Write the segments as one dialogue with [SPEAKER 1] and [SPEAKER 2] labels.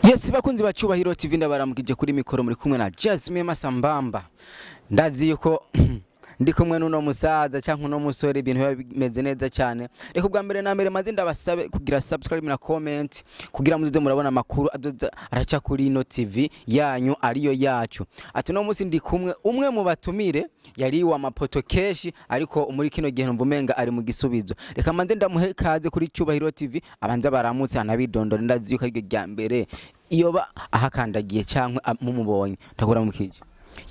[SPEAKER 1] Yes bakunzi bacubahiro TV ndabaramukije kuri mikoro muri kumwe na Jasmine Masambamba. Ndazi yuko ndi kumwe n'uno musaza cyangwa uno musore ibintu bimeze neza cyane. Reka ubwa mbere na mbere maze ndabasabe kugira subscribe na comment kugira muze murabona amakuru adoza araca kuri ino TV yanyu ariyo yacu. Ati no musi ndi kumwe umwe mu batumire yari wa mapoto keshi ariko muri kino gihe mvumenga ari mu gisubizo. Reka manze ndamuhe kaze kuri Cyubahiro TV abanza baramutse anabidondora ndazi yuko ari ryo mbere iyo ahakandagiye cyangwa mumubonye ndakura mukije.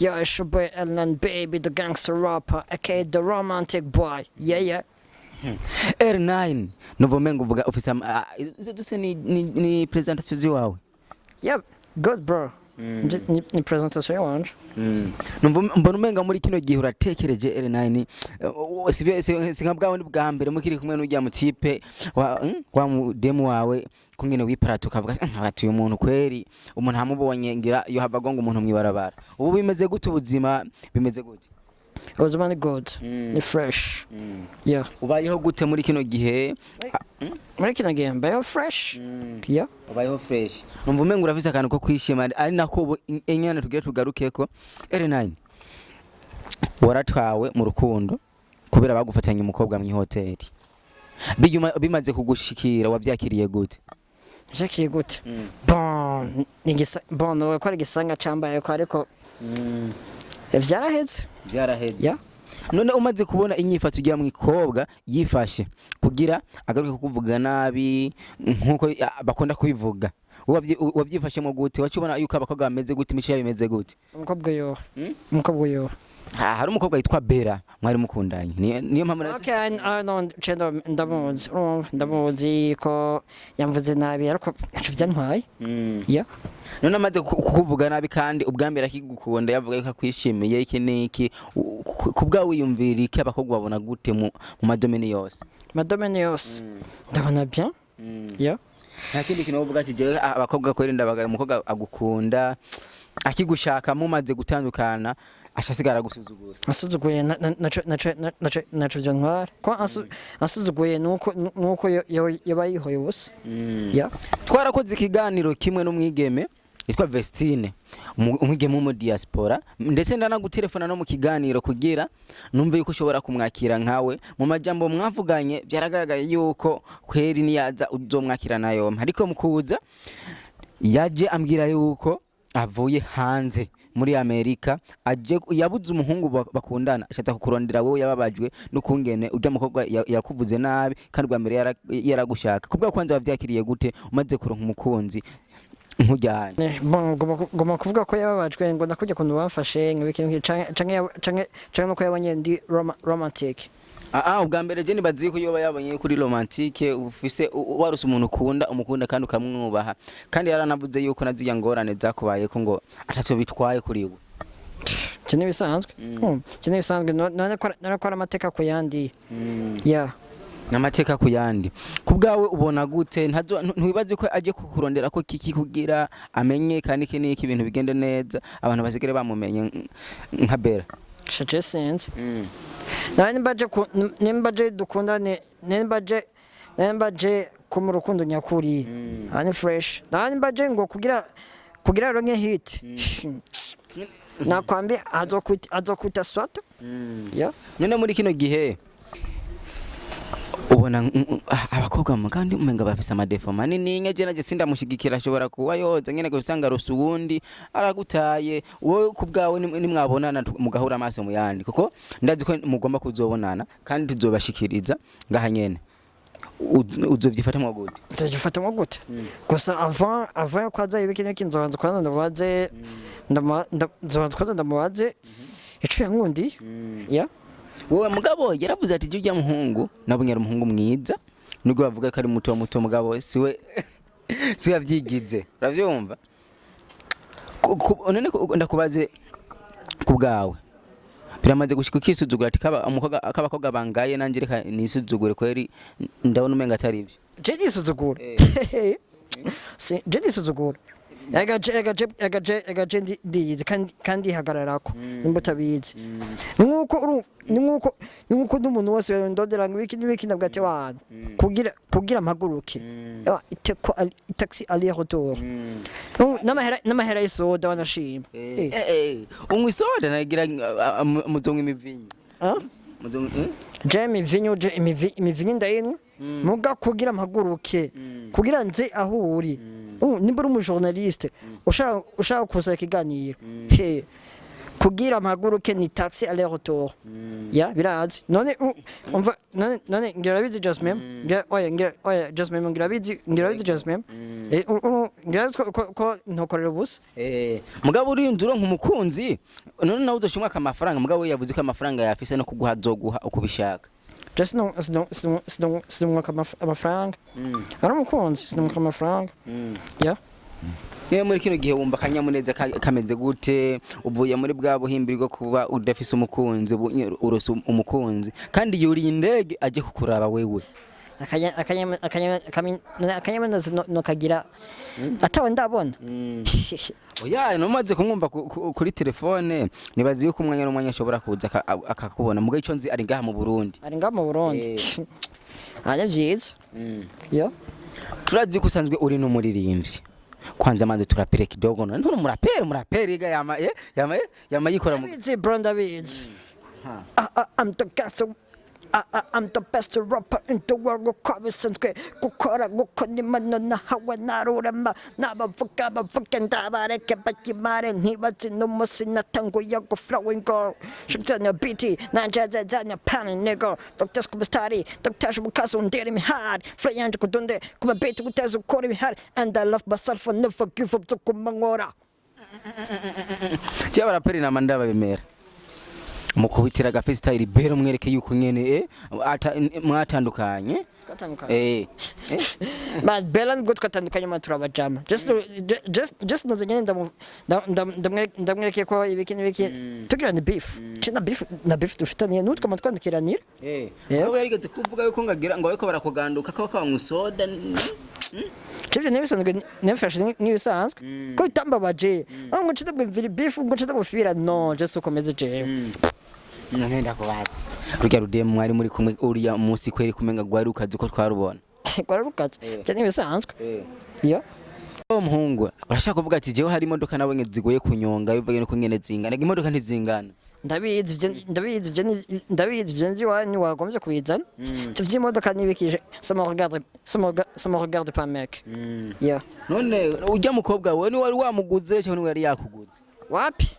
[SPEAKER 2] Yo, it's your boy Ellen Baby, the gangster rapper, aka the romantic boy. Yeah.
[SPEAKER 1] R9 novomengo vuga officer duse ni presentation ziwawe.
[SPEAKER 2] Yep, good bro. Ni presentation wanje.
[SPEAKER 1] Mbona umenga muri kino gihe uratekereje R9 singabwawe bwa mbere mukiri kumwe n'ujya mu tipe wa mu demo wawe kungene wiparatu kavuga ati uyu muntu kweri umuntu hamubonye ngira yo havagonga umuntu mwibarabara. Ubu bimeze gute ubuzima bimeze gute?
[SPEAKER 2] Ubuzima ni good. Ni fresh. Yeah.
[SPEAKER 1] Ubayeho gute muri kino gihe?
[SPEAKER 2] Muri kino gihe mbayeho fresh. Yeah.
[SPEAKER 1] Ubayeho fresh. Numva umenga urafise akantu ko kwishima ari nako enyana tugire tugarukeko. R9 waratwawe mu rukundo kubera bagufatanya umukobwa mu hoteli. Bimaze kugushikira wavyakiriye gute?
[SPEAKER 2] Vyakiriye gute? Bon, no ko ari gisanga cambaye ko ariko vyaraheze. Yeah.
[SPEAKER 1] None umaze kubona inyifato ugira mu ikobwa yifashe kugira agaruke kuvuga nabi nkuko bakunda kubivuga. Wavyifashe mu gute? Wacubona yuko abakobwa bameze gute imico yabimeze gute?
[SPEAKER 2] Umukobwa yo.
[SPEAKER 1] Hari umukobwa yitwa Bera mwari mukundanye niyo mpamvu nazi.
[SPEAKER 2] Okay, no chendo ndamuzi ko yamvuze nabi ariko byantwaye. Yeah.
[SPEAKER 1] None amaze kukuvuga nabi kandi ubwambere akigukunda yavuga yuko akwishimiye iki niki kubwa wiyumvira iki abakobwa babona gute mu madomeni yose?
[SPEAKER 2] Madomeni yose. Ndabona bien. Yeah.
[SPEAKER 1] Nakindi kintu uvuga ati je abakobwa kweri ndabagaye umukobwa agukunda akigushaka mumaze gutandukana ashasigara gusuzugura.
[SPEAKER 2] Asuzuguye naco byantwara. Ko asuzuguye nuko yabayihoye ubusa. Yeah.
[SPEAKER 1] Twarakoze ikiganiro kimwe n'umwigeme yitwa Vestine umwigeme umudiaspora ndetse ndanagutelefona no mu kiganiro kugira numve yuko ushobora kumwakira nkawe mu majambo mwavuganye byaragaragaye yuko kweri niyaza uzomwakira nayo ariko mukuza yaje ambwira yuko avuye hanze muri Amerika aje yabuze umuhungu bakundana ashatse kukurondera wowe yababajwe n'ukungene ujya mukobwa yakuvuze nabi kandi bwa mbere yaragushaka kubwa kwanza wavyakiriye gute umaze kuronka umukunzi nkujyanye?
[SPEAKER 2] Goma kuvuga ko yababajwe ngo nakujya kuntu bamfashe nk'ikintu canke nuko yabonye ndi romantic.
[SPEAKER 1] Ubwa mbere je nibazi ko yoba yabonye kuri romantique ufise waruse umuntu umukunda kandi ukamwubaha kandi yaranavuze yuko naziya ngorane zakubaye ko ngo ataco bitwaye kuri we.
[SPEAKER 2] Kine bisanzwe. Kine bisanzwe none ko amateka ko yandi. Yeah.
[SPEAKER 1] Namateka ku yandi kubgawe ubona gute ntiwibaze ko aje kukurondera ko kiki kugira amenye kandi iki ibintu bigende neza abantu basigere bamumenye nka Bera?
[SPEAKER 2] Shaje sense. Nimbaje dukundane nimbaje ko mu rukundo nyakuri ani fresh nimbaje ngo kugira ronke hit nakwambia azokuita swata. Yeah.
[SPEAKER 1] None muri kino gihe ubona abakobwa kandi umenga bafise amadefo manini ngeje naje sindamushigikira ashobora kuba yoza nyene gusanga rusubundi aragutaye wowe kubgawe nimwabonana mugahura amaso mu yandi kuko ndazi ko mugomba kuzobonana kandi tuzobashikiriza ngaha nyene uzovyifata mu gute?
[SPEAKER 2] Uzofata mu gute? Gusa avant kwaza ibikine kinzobanza kwanza ndamubaze ico yankundi. Yeah.
[SPEAKER 1] Wowe mugabo yaravuze ati jya muhungu nabonye ari umuhungu mwiza nubwo bavuga ko ari muto mugabo siwe yavyigize uravyumva none ndakubaze kubgawe biramaze gushika kisuzugura ati akabakobwa bangaye nanje reka nisuzugure kweri ndabona umenga atari ibyo
[SPEAKER 2] je nisuzugura. Je nisuzugura egaje ndiyizi kandi hagararako nimba utabizi nuko n'umuntu wose ndodera ngo iki nabwate wana kugira mpaguruke iteko taxi aller retour n'amahera isoda wanashima
[SPEAKER 1] unywa isoda nagira muzonga imivinyo
[SPEAKER 2] imivinyo ndayinwa muga kugira mpaguruke kugira nze aho uri nimba uri umujournaliste ushaka kuza ikiganiro kugira mpaguruke ni taxi aller retour ya birazi none umva none ngirabizi Jasmine Jasmine ngirabizi Jasmine ngirabizi ko ntokorera ubusa
[SPEAKER 1] mugabo uri nduro nk'umukunzi none nawe udoshimwa amafaranga mugabo yavuze ko amafaranga yafise no kuguha zoguha ukubishaka
[SPEAKER 2] just no amafaranga ari umukunzi sinumwa amafaranga ya
[SPEAKER 1] niyo muri kino gihe wumva akanyamuneza kameze gute uvuye muri bwa buhimbirwa kuba udafise umukunzi urose umukunzi kandi yuri indege aje kukuraba wewe
[SPEAKER 2] akanyamuneza no kagira atawe ndabona
[SPEAKER 1] oya nomaze kumwumva kuri telefone nibazi yuko umwanya n'umwanya ashobora kuza akakubona muga ico nzi ari ngaha mu Burundi
[SPEAKER 2] anya vyiza yo
[SPEAKER 1] turazi ko usanzwe uri n'umuririmbyi kwanza manze turapere kidogo none murapere iga yama yikora mu
[SPEAKER 2] Ndabizi I'm the best rapper in the world ukabisanzwe gukora gukonimana na hawa narurema nabavuga ndabareke bakimare ntibazi n'umusi natanguye guflowing girl shukzanya biti nanjazanya pan nigga Dr. Skubastari Dr. Bukazi undira imihari flow yanje kudunde kuma biti guteza ukora imihari and I love myself and never give up kumangora
[SPEAKER 1] cyaba raperi na mandaba bemera mukubitira ga freestyle bero mwereke yuko nyene mwatandukanye
[SPEAKER 2] but Belan good katandukanye maturabajama just no nyene ndamwereke ko ibiki tugira ni beef cina beef dufitaniye nutwa matwandikiranira
[SPEAKER 1] aho yarigeze kuvuga yuko ngagira ngo ariko barakuganduka ko kwangwisoda
[SPEAKER 2] Chivyo nibisanzwe nefashe nibisanzwe ko tambabaje ngo chidabwimvira beef ngo chidabufira no just ukomeze je
[SPEAKER 1] none ndakubaza rujya rudemu mwari muri kumwe uriya munsi kweri kumenga gwari ukazi ko twarubona
[SPEAKER 2] gwararukaze cyane bisanzwe yo
[SPEAKER 1] muhungu urashaka kuvuga ati jewe hari imodoka nabonye zigoye kunyonga bivuge ko nyene zingana imodoka ntizingana ndabizi vyo nzi wanyu wagombye kubizana tuvye imodoka nibikije sama regarde pas mec yeah none ujya mukobwa we ni wari wamuguze cyangwa ni wari yakuguze
[SPEAKER 2] wapi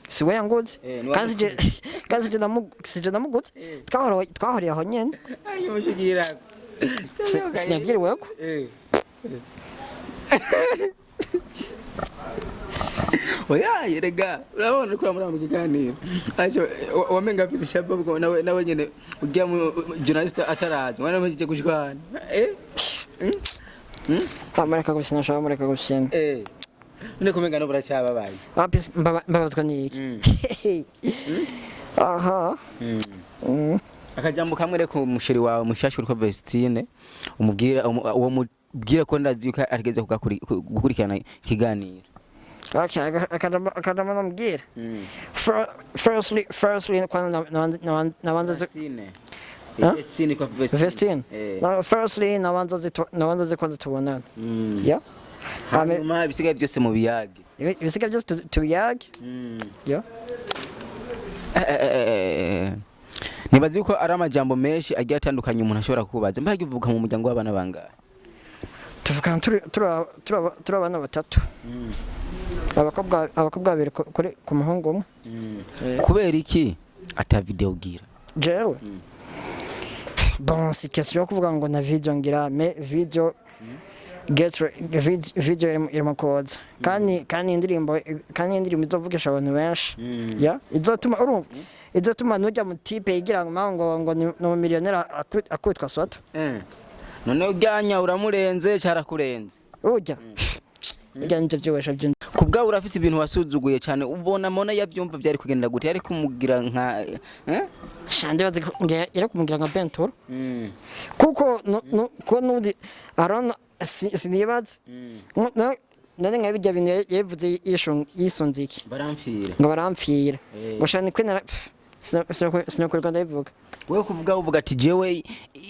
[SPEAKER 2] siwe yanguze kazi je namuguze twahoriye aho nyene
[SPEAKER 1] ayo mushigira
[SPEAKER 2] sinagire weko
[SPEAKER 1] oya yerega urabona ko muri kiganiro acho wamenga afise shabab nawe nyene ugiye mu journalist atarazi wana mujije kushwana
[SPEAKER 2] Amerika gusina shaba Amerika gusina
[SPEAKER 1] none kumenga no buracaba bayi
[SPEAKER 2] apis mbabazwa niki aha
[SPEAKER 1] akajambo kamwe reko musheri wawe mushasha uriko Vestine umubwira uwo mubwira ko ndazi yuko arigeze gukurikirana ikiganiro
[SPEAKER 2] akadama namubwira firstly nabanza
[SPEAKER 1] Vestine kwa
[SPEAKER 2] Vestine firstly nabanza zikwanza tubonana yeah
[SPEAKER 1] hanyuma ibisigaye byose mu biyage
[SPEAKER 2] ibisigaye byose tubiyage yeah
[SPEAKER 1] nibazi yuko ari amajambo menshi agiye atandukanye umuntu ashobora kubaza mbaye uvuga mu muryango w'abana bangahe
[SPEAKER 2] tuvukana turi abana batatu abakobwa babiri ku muhungu umwe
[SPEAKER 1] kubera iki ata video gira
[SPEAKER 2] jewe bon si question yo kuvuga ngo na video ngira me video video irimo koza kandi indirimbo izovugisha abantu benshi ya izotuma nujya mu type yigira ngo no millionaire akwitwa swata
[SPEAKER 1] none ujyanya uramurenze cyarakurenze
[SPEAKER 2] ujya nje byowesha byo
[SPEAKER 1] kubwa urafise ibintu wasuzuguye cyane ubona mona yavyumva byari kugenda gute yari kumugira nka
[SPEAKER 2] shande bazi yari kumugira nka bentor kuko ko nundi arona sinibaza none nka bijya bintu yavuze yisunze iki
[SPEAKER 1] baramfira
[SPEAKER 2] ngo baramfira gushana kwena sinakorwa ndabivuga
[SPEAKER 1] wewe kuvuga uvuga ati jewe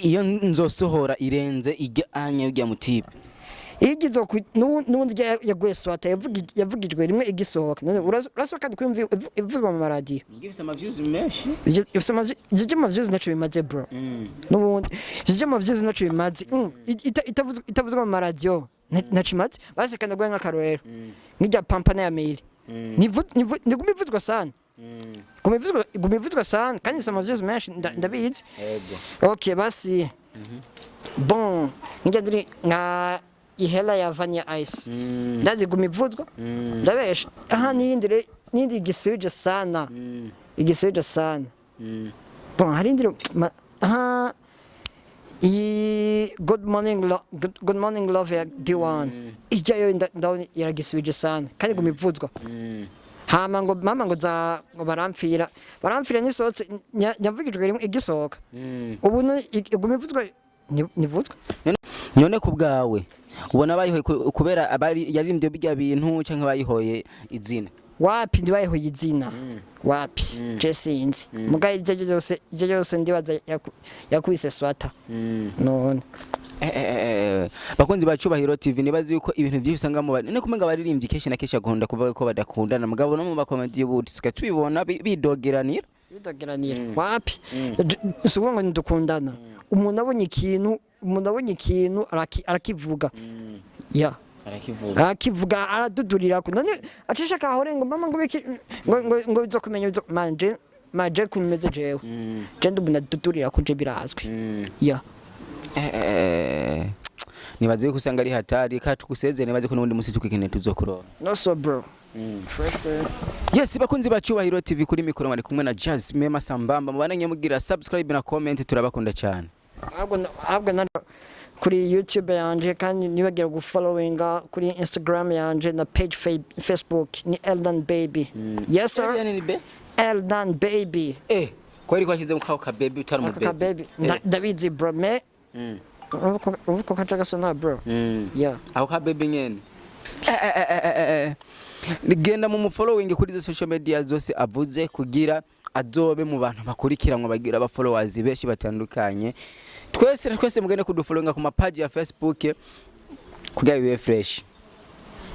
[SPEAKER 1] iyo nzosohora irenze ijyanye ujya mutipe
[SPEAKER 2] igizo nundi yaguye swata yavugijwe rimwe igisohoka none urasohoka kwimva ivuzwa mu radio
[SPEAKER 1] ngifise amaviews menshi
[SPEAKER 2] ifise amaviews naco bimaze bro nubundi amaviews naco bimaze itavuzwa mu radio nacimaze basekana gwe nk'akarorero nkijya pampana ya mail nigumivuzwa sana gumivuzwa sana kandi ifise amaviews menshi ndabizi okay basi bon ngijya ndiri nka ihela ya Vanya Ice ndazi gumivuzwa ndabesha aha nindi gisuje sana igisuje sana bon hari ndiro aha good morning love ya Diwan ijyayo ndabona iragisuje sana kandi gumivuzwa hama ngo mama ngo baramfira nisotse nyavugijwe rimwe igisohoka ubu gumivuzwa nivuzwa
[SPEAKER 1] none kubgawe ubona bayihoye kubera yaririmbye bijya bintu canke bayihoye izina
[SPEAKER 2] wapi ndibayehoye izina wapi je sinzi mugaye ivyo byose ndibaza yakubise swata none
[SPEAKER 1] bakunzi bacubahiro TV nibazi yuko ibintu byinshi usanga mu bane kumenga baririmbye keshi na keshi agomba kuvuga ko badakundana mugabo no mu bakomedi y'ubuti sikatubibona bidogeranira
[SPEAKER 2] wapi usuvuga ngo ndukundana umuntu abonye ikintu arakivuga ya arakivuga aradudurira ko none acisha kahore ngo mama ngo bizo kumenya manje kumeze jewe je ndubuna dudurira ko je birazwi ya
[SPEAKER 1] nibaze ko usanga ari hatari katukuseze nibaze ko nundi musi tukikene tuzokurona
[SPEAKER 2] no so bro
[SPEAKER 1] yes bakunzi bacubahiro TV kuri mikoro mari kumwe na Jasmine Masambamba mubananye mugira subscribe na comment turabakunda cyane
[SPEAKER 2] ahubwo na kuri YouTube yanje kandi nibagira gufollowinga kuri Instagram yanje na page Facebook ni Eldan Baby yes sir Eldan Baby
[SPEAKER 1] kweli kwashyize mu kaho ka baby utari mu baby
[SPEAKER 2] ka baby ndabizi bro me uvuko kacaga sona bro yeah
[SPEAKER 1] aho ka baby nyene nigenda mu following kuri social media zose avuze kugira azobe mu bantu bakurikiranwa bagira aba followers benshi batandukanye twese mugende kudufollowinga ku ma page ya Facebook kugira bibe fresh